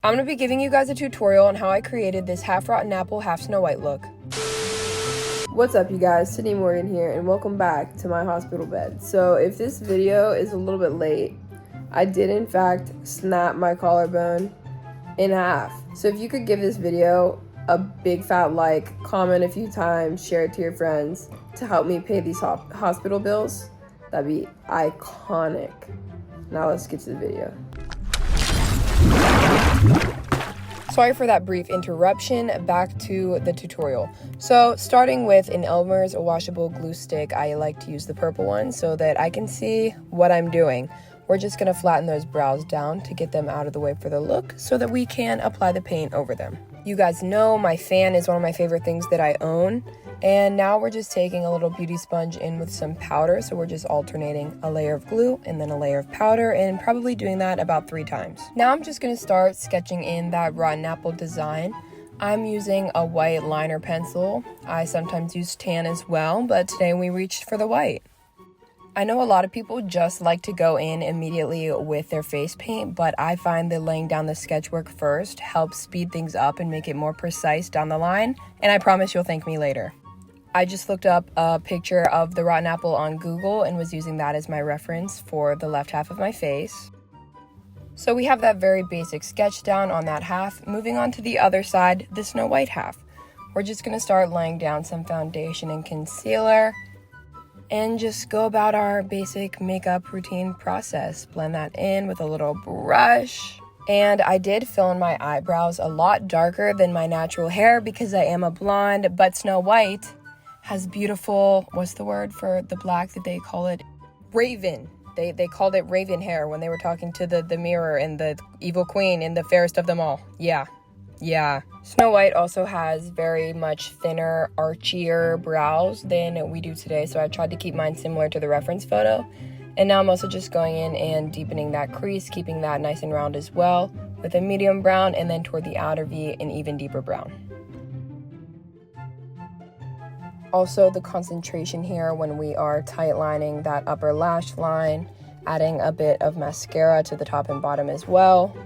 I'm going to be giving you guys a tutorial on how I created this half rotten apple, half Snow White look. What's up, you guys? Sydney Morgan here, and welcome back to my hospital bed. So if this video is a little bit late, I did in fact snap my collarbone in half. So if you could give this video a big fat like, comment a few times, share it to your friends to help me pay these hospital bills, that'd be iconic. Now let's get to the video. Sorry for that brief interruption, back to the tutorial. So starting with an Elmer's washable glue stick, I like to use the purple one so that I can see what I'm doing. We're just gonna flatten those brows down to get them out of the way for the look so that we can apply the paint over them. You guys know my fan is one of my favorite things that I own. And now we're just taking a little beauty sponge in with some powder. So we're just alternating a layer of glue and then a layer of powder, and probably doing that about 3 times. Now I'm just gonna start sketching in that rotten apple design. I'm using a white liner pencil. I sometimes use tan as well, but today we reached for the white. I know a lot of people just like to go in immediately with their face paint, but I find that laying down the sketch work first helps speed things up and make it more precise down the line, and I promise you'll thank me later. I just looked up a picture of the rotten apple on Google and was using that as my reference for the left half of my face. So we have that very basic sketch down on that half. Moving on to the other side, the Snow White half. We're just going to start laying down some foundation and concealer and just go about our basic makeup routine process. Blend that in with a little brush. And I did fill in my eyebrows a lot darker than my natural hair because I am a blonde, but Snow White has beautiful, what's the word for the black that they call it? Raven. They called it raven hair when they were talking to the mirror and the evil queen and the fairest of them all. Yeah. Snow White also has very much thinner, archier brows than we do today, so I tried to keep mine similar to the reference photo. And now I'm also just going in and deepening that crease, keeping that nice and round as well, with a medium brown, and then toward the outer V, an even deeper brown. Also, the concentration here when we are tight lining that upper lash line, adding a bit of mascara to the top and bottom as well.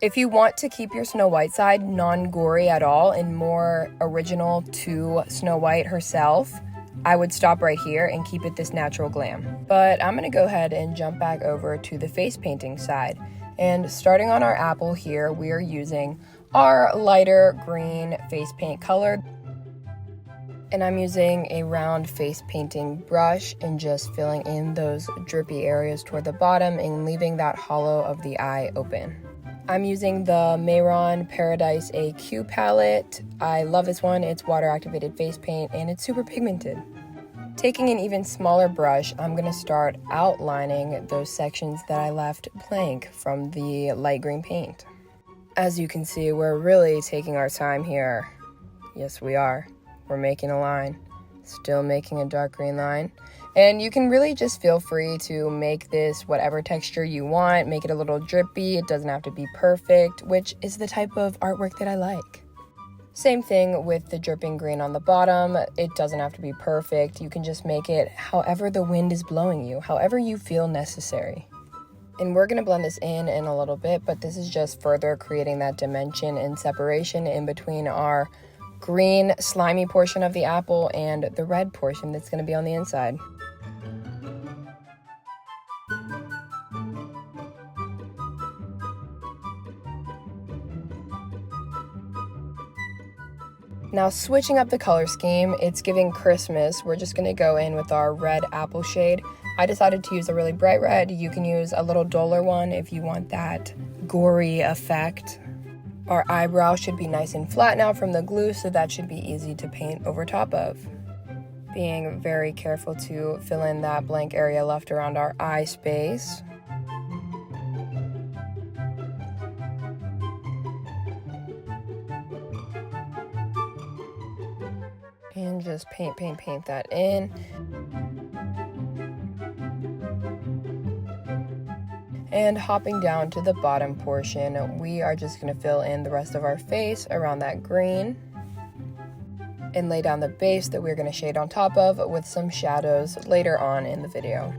If you want to keep your Snow White side non-gory at all and more original to Snow White herself, I would stop right here and keep it this natural glam. But I'm gonna go ahead and jump back over to the face painting side. And starting on our apple here, we are using our lighter green face paint color. And I'm using a round face painting brush and just filling in those drippy areas toward the bottom and leaving that hollow of the eye open. I'm using the Mehron Paradise AQ palette. I love this one. It's water activated face paint and it's super pigmented. Taking an even smaller brush, I'm gonna start outlining those sections that I left blank from the light green paint. As you can see, we're really taking our time here. Yes, we are. We're making a line, still making a dark green line. And you can really just feel free to make this whatever texture you want, make it a little drippy. It doesn't have to be perfect, which is the type of artwork that I like. Same thing with the dripping green on the bottom. It doesn't have to be perfect. You can just make it however the wind is blowing you, however you feel necessary. And we're gonna blend this in a little bit, but this is just further creating that dimension and separation in between our green slimy portion of the apple and the red portion that's going to be on the inside. Now switching up the color scheme, it's giving Christmas. We're just going to go in with our red apple shade. I decided to use a really bright red. You can use a little duller one if you want that gory effect. Our eyebrow should be nice and flat now from the glue, so that should be easy to paint over top of. Being very careful to fill in that blank area left around our eye space. And just paint that in. And hopping down to the bottom portion, we are just going to fill in the rest of our face around that green and lay down the base that we're going to shade on top of with some shadows later on in the video.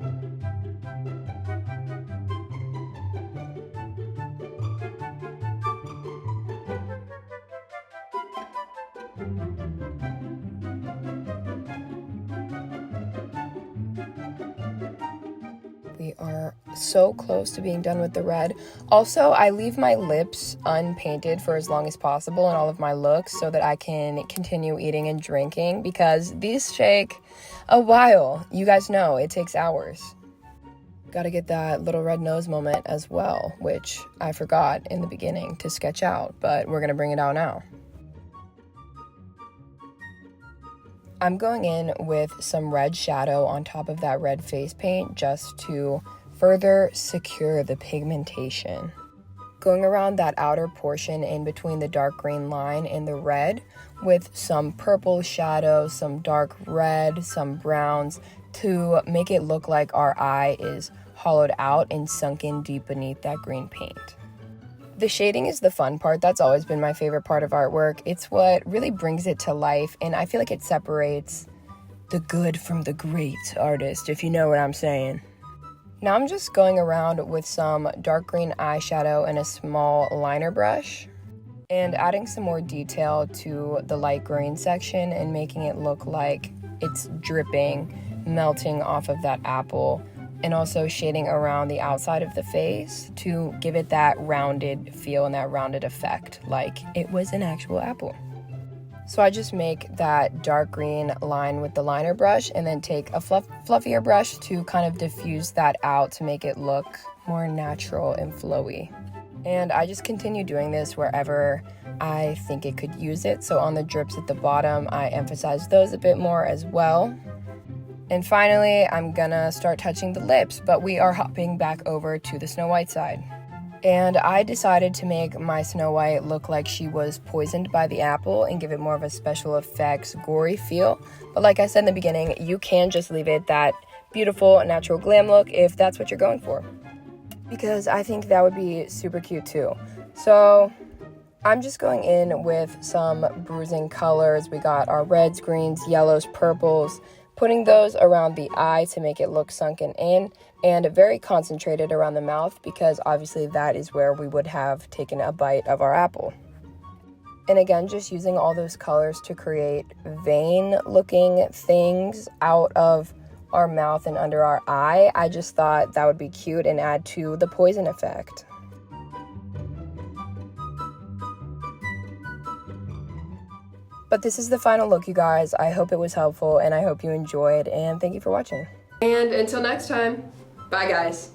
so close to being done with the red. Also, I leave my lips unpainted for as long as possible in all of my looks so that I can continue eating and drinking, because these take a while. You guys know it takes hours. Gotta get that little red nose moment as well, which I forgot in the beginning to sketch out, but we're gonna bring it out now. I'm going in with some red shadow on top of that red face paint just to further secure the pigmentation. Going around that outer portion in between the dark green line and the red with some purple shadow, some dark red, some browns to make it look like our eye is hollowed out and sunk in deep beneath that green paint. The shading is the fun part. That's always been my favorite part of artwork. It's what really brings it to life, and I feel like it separates the good from the great artist, if you know what I'm saying. Now I'm just going around with some dark green eyeshadow and a small liner brush and adding some more detail to the light green section and making it look like it's dripping, melting off of that apple, and also shading around the outside of the face to give it that rounded feel and that rounded effect, like it was an actual apple. So I just make that dark green line with the liner brush and then take a fluffier brush to kind of diffuse that out to make it look more natural and flowy. And I just continue doing this wherever I think it could use it. So on the drips at the bottom, I emphasize those a bit more as well. And finally, I'm gonna start touching the lips, but we are hopping back over to the Snow White side. And I decided to make my Snow White look like she was poisoned by the apple and give it more of a special effects, gory feel. But like I said in the beginning, you can just leave it that beautiful, natural glam look if that's what you're going for, because I think that would be super cute too. So I'm just going in with some bruising colors. We got our reds, greens, yellows, purples, putting those around the eye to make it look sunken in, and very concentrated around the mouth because obviously that is where we would have taken a bite of our apple. And again, just using all those colors to create vein looking things out of our mouth and under our eye. I just thought that would be cute and add to the poison effect. But this is the final look, you guys. I hope it was helpful and I hope you enjoyed, and thank you for watching. And until next time, bye guys.